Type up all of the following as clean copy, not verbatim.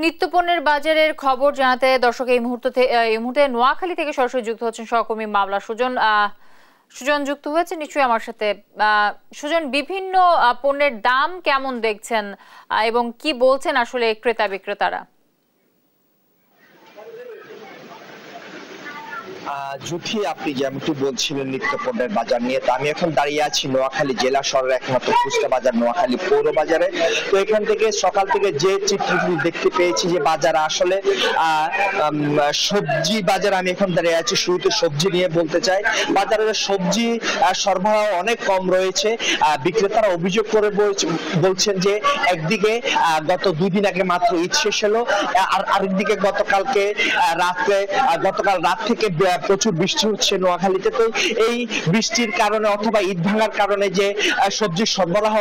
নিত্যপণ্যের বাজারের খবর জানাতে দর্শক এই মুহূর্তে নোয়াখালী থেকে সরাসরি যুক্ত হচ্ছেন সহকর্মী মামলা সুজন। সুজন যুক্ত হয়েছে নিশ্চয়ই আমার সাথে। সুজন, বিভিন্ন পণ্যের দাম কেমন দেখছেন এবং কি বলছেন আসলে ক্রেতা বিক্রেতারা? জুথি, আপনি যেমনটি বলছিলেন নিত্যপণ্যের বাজার নিয়ে, তো আমি এখন দাঁড়িয়ে আছি নোয়াখালী জেলা শহরের একমাত্র খুচরা বাজার নোয়াখালী পৌর বাজারে। তো এখান থেকে সকাল থেকে যে চিত্রটি দেখতে পেয়েছি যে বাজার আসলে সবজি বাজার, আমি এখন দাঁড়িয়ে আছি। শুরুতে সবজি নিয়ে বলতে চাই, বাজারের সবজি সরবরাহ অনেক কম রয়েছে। বিক্রেতারা অভিযোগ করে বলছেন যে একদিকে গত 2 দিন আগে মাত্র ঈদ শেষ হলো, আর আরেকদিকে গতকাল রাত থেকে প্রচুর বৃষ্টি হচ্ছে নোয়াখালীতে। তো এই বৃষ্টির কারণে অথবা ঈদ ভাঙার কারণে যে সবজির সরবরাহ,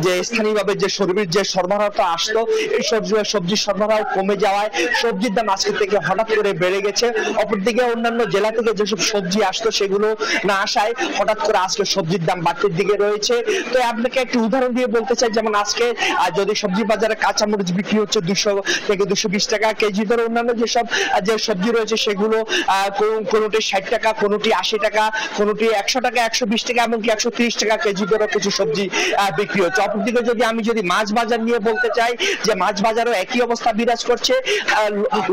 যে স্থানীয়ভাবে যে সরবরাহটা আসতো, এই সবজির সরবরাহ কমে যাওয়ায় সবজির দাম আজকে থেকে হঠাৎ করে বেড়ে গেছে। অপরদিকে অন্যান্য জেলা থেকে যেসব সবজি আসতো সেগুলো না আসায় হঠাৎ করে আজকে সবজির দাম বাড়তির দিকে রয়েছে। তো আপনাকে একটি উদাহরণ দিয়ে বলতে চাই, যেমন আজকে যদি সবজি বাজারে কাঁচামরিচ বিক্রি হচ্ছে 200 থেকে 220 টাকা কেজি দরে, অন্যান্য যে সবজি রয়েছে সেগুলো কোনোটি 60 টাকা, কোনোটি 80 টাকা, কোনোটি 100 টাকা, 120 টাকা, এমনকি 130 টাকা কেজি দরে কিছু সবজি বিক্রি হচ্ছে। অপরদিকে যদি মাছ বাজার নিয়ে বলতে চাই, যে মাছ বাজারও একই অবস্থা বিরাজ করছে।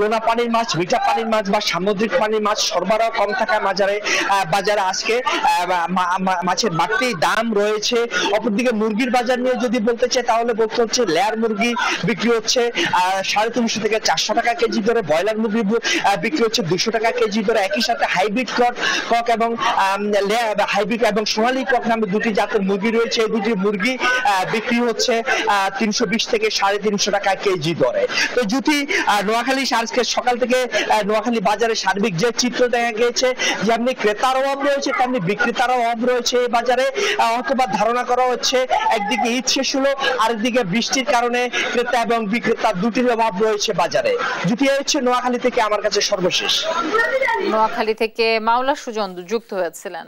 লোনা পানির মাছ, মিঠা পানির মাছ বা সামুদ্রিক পানির মাছ সরবরাহ কম থাকায় বাজারে আজকে মাছের বাড়তি দাম রয়েছে। অপরদিকে মুরগির বাজার নিয়ে যদি বলতে চাই তাহলে বলতে হচ্ছে লেয়ার মুরগি বিক্রি হচ্ছে 350 থেকে 400 টাকা কেজি দরে, ব্রয়লার মুরগি বিক্রি হচ্ছে 200 টাকা কেজি দরে। একই সাথে হাইব্রিড কক এবং হাইব্রিড এবং সোনালী কক নামে দুটি জাতের মুরগি রয়েছে। এই দুটি মুরগি বিক্রি হচ্ছে 320 থেকে 350 টাকা কেজি দরে। তো যদি নোয়াখালী আজকে সকাল থেকে নোয়াখালী বাজারে সার্বিক যে চিত্র দেখা গিয়েছে, যেমনি ক্রেতার অভাব রয়েছে তেমনি বিক্রেতার অভাব রয়েছে এই বাজারে। অথবা ধারণা করা হচ্ছে একদিকে ঈদ শেষ হলো, আরেকদিকে বৃষ্টির কারণে ক্রেতা এবং বিক্রেতা দুটির অভাব রয়েছে বাজারে। যদি হচ্ছে নোয়াখালী থেকে আমার কাছে সর্বশেষ। নোয়াখালী থেকে মাওলা সুজন যুক্ত হয়েছিলেন।